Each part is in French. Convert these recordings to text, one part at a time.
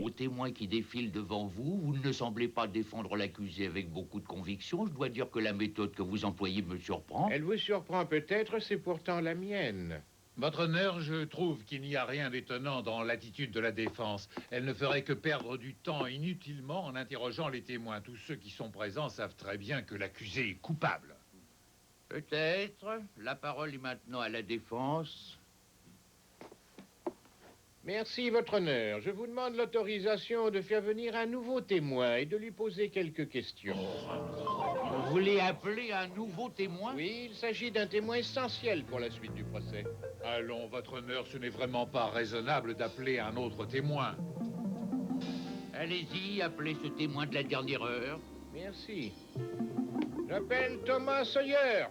Aux témoins qui défilent devant vous, vous ne semblez pas défendre l'accusé avec beaucoup de conviction. Je dois dire que la méthode que vous employez me surprend. Elle vous surprend peut-être, c'est pourtant la mienne. Votre honneur, je trouve qu'il n'y a rien d'étonnant dans l'attitude de la défense. Elle ne ferait que perdre du temps inutilement en interrogeant les témoins. Tous ceux qui sont présents savent très bien que l'accusé est coupable. Peut-être. La parole est maintenant à la défense. Merci, votre honneur. Je vous demande l'autorisation de faire venir un nouveau témoin et de lui poser quelques questions. Vous voulez appeler un nouveau témoin? Oui, il s'agit d'un témoin essentiel pour la suite du procès. Allons, votre honneur, ce n'est vraiment pas raisonnable d'appeler un autre témoin. Allez-y, appelez ce témoin de la dernière heure. Merci. J'appelle Thomas Sawyer.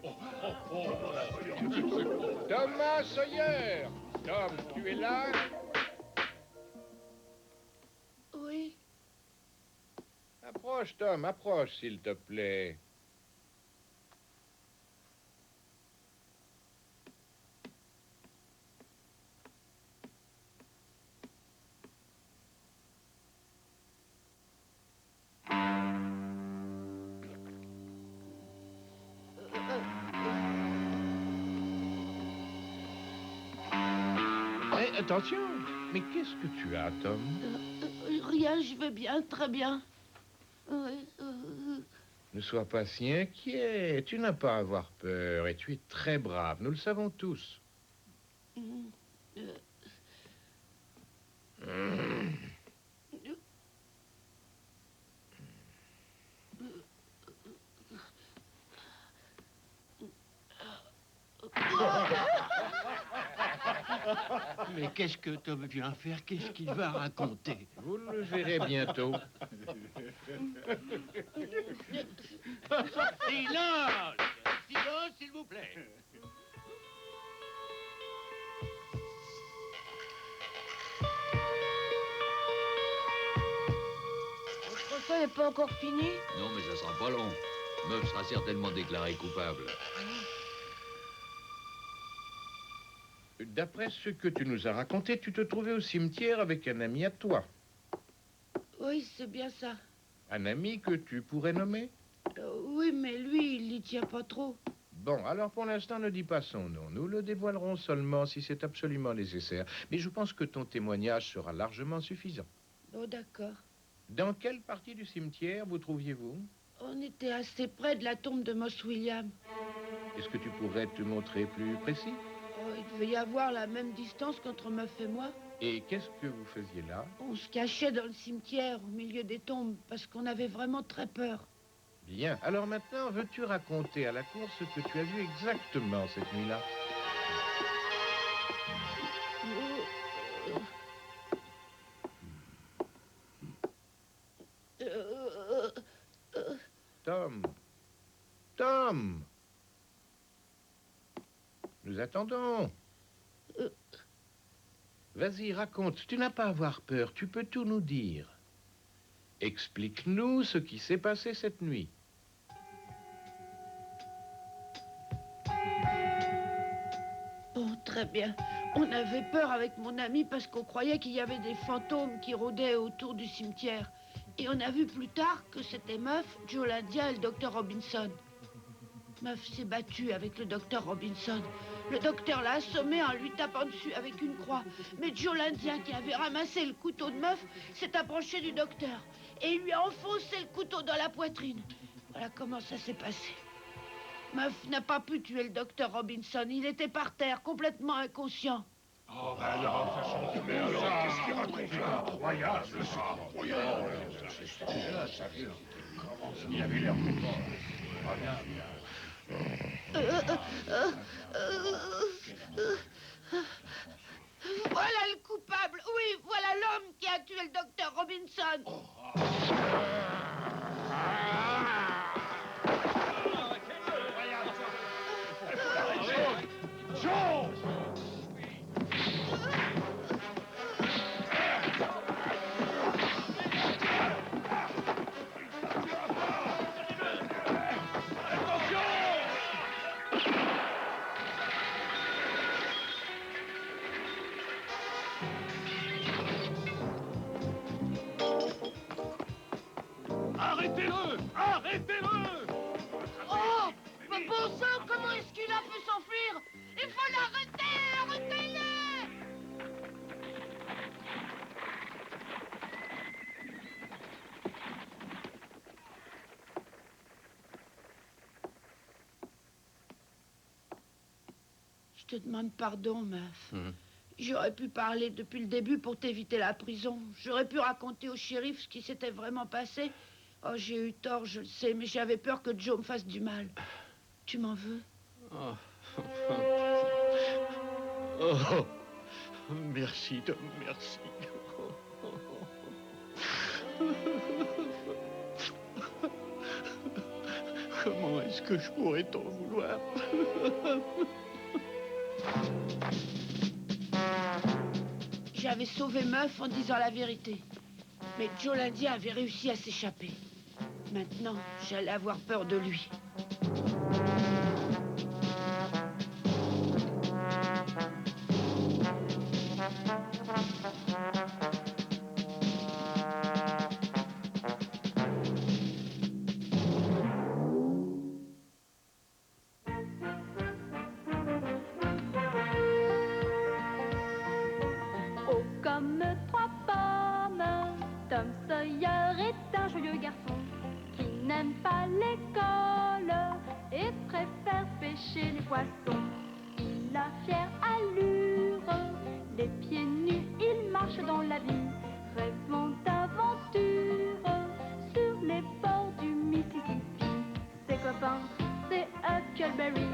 Thomas Sawyer. Tom, tu es là? Oui. Approche, Tom, approche, s'il te plaît. Attention, mais qu'est-ce que tu as, Tom? Rien, je vais bien, très bien. Ne sois pas si inquiet. Tu n'as pas à avoir peur et tu es très brave. Nous le savons tous. Mais qu'est-ce que Tom vient faire? Qu'est-ce qu'il va raconter? Vous le verrez bientôt. Silence! Silence, s'il vous plaît. Le procès n'est pas encore fini? Non, mais ça sera pas long. Meuf sera certainement déclarée coupable. D'après ce que tu nous as raconté, tu te trouvais au cimetière avec un ami à toi. Oui, c'est bien ça. Un ami que tu pourrais nommer? Oui, mais lui, il n'y tient pas trop. Bon, alors pour l'instant, ne dis pas son nom. Nous le dévoilerons seulement si c'est absolument nécessaire. Mais je pense que ton témoignage sera largement suffisant. Oh, d'accord. Dans quelle partie du cimetière vous trouviez-vous? On était assez près de la tombe de Moss William. Est-ce que tu pourrais te montrer plus précis? Oh, il devait y avoir la même distance qu'entre Meuf et moi. Et qu'est-ce que vous faisiez là? On se cachait dans le cimetière, au milieu des tombes, parce qu'on avait vraiment très peur. Bien. Alors maintenant, veux-tu raconter à la cour ce que tu as vu exactement cette nuit-là? Tom. Tom. Nous attendons. Vas-y, raconte. Tu n'as pas à avoir peur. Tu peux tout nous dire. Explique-nous ce qui s'est passé cette nuit. Bon, très bien. On avait peur avec mon ami parce qu'on croyait qu'il y avait des fantômes qui rôdaient autour du cimetière. Et on a vu plus tard que c'était Meuf, Joe l'Indien et le docteur Robinson. Meuf s'est battue avec le docteur Robinson. Le docteur l'a assommé en lui tapant dessus avec une croix. Mais Joe l'Indien, qui avait ramassé le couteau de Meuf, s'est approché du docteur et lui a enfoncé le couteau dans la poitrine. Voilà comment ça s'est passé. Meuf n'a pas pu tuer le docteur Robinson. Il était par terre, complètement inconscient. Oh, ben non, mais alors, qu'est-ce qu'il raconte là? Incroyable, c'est incroyable. Il avait l'air content. Voilà le coupable. Oui, voilà l'homme qui a tué le docteur Robinson. Joe! Arrêtez-le! Arrêtez-le! Oh! Mais bon sang, comment est-ce qu'il a pu s'enfuir? Il faut l'arrêter! Arrêtez-le! Je te demande pardon, meuf. J'aurais pu parler depuis le début pour t'éviter la prison. J'aurais pu raconter au shérif ce qui s'était vraiment passé. Oh, j'ai eu tort, je le sais, mais j'avais peur que Joe me fasse du mal. Tu m'en veux? Oh. Oh. Merci, Tom, merci. Comment est-ce que je pourrais t'en vouloir? J'avais sauvé Meuf en disant la vérité. Mais Joe l'Indien avait réussi à s'échapper. Maintenant, j'allais avoir peur de lui. Oh, comme trois pommes, Tom Sawyer est un joyeux garçon qui n'aime pas l'école et préfère pêcher les poissons. Il a fière allure, les pieds nus, il marche dans la vie, rêvant d'aventure sur les bords du Mississippi. Ses copains, c'est Huckleberry,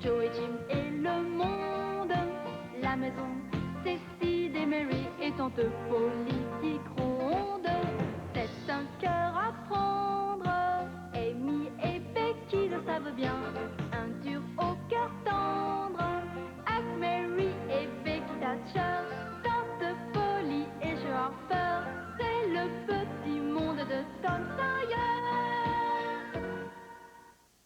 Joe et Jim et le monde. La maison, c'est Sid et Mary et tante Polly qui croit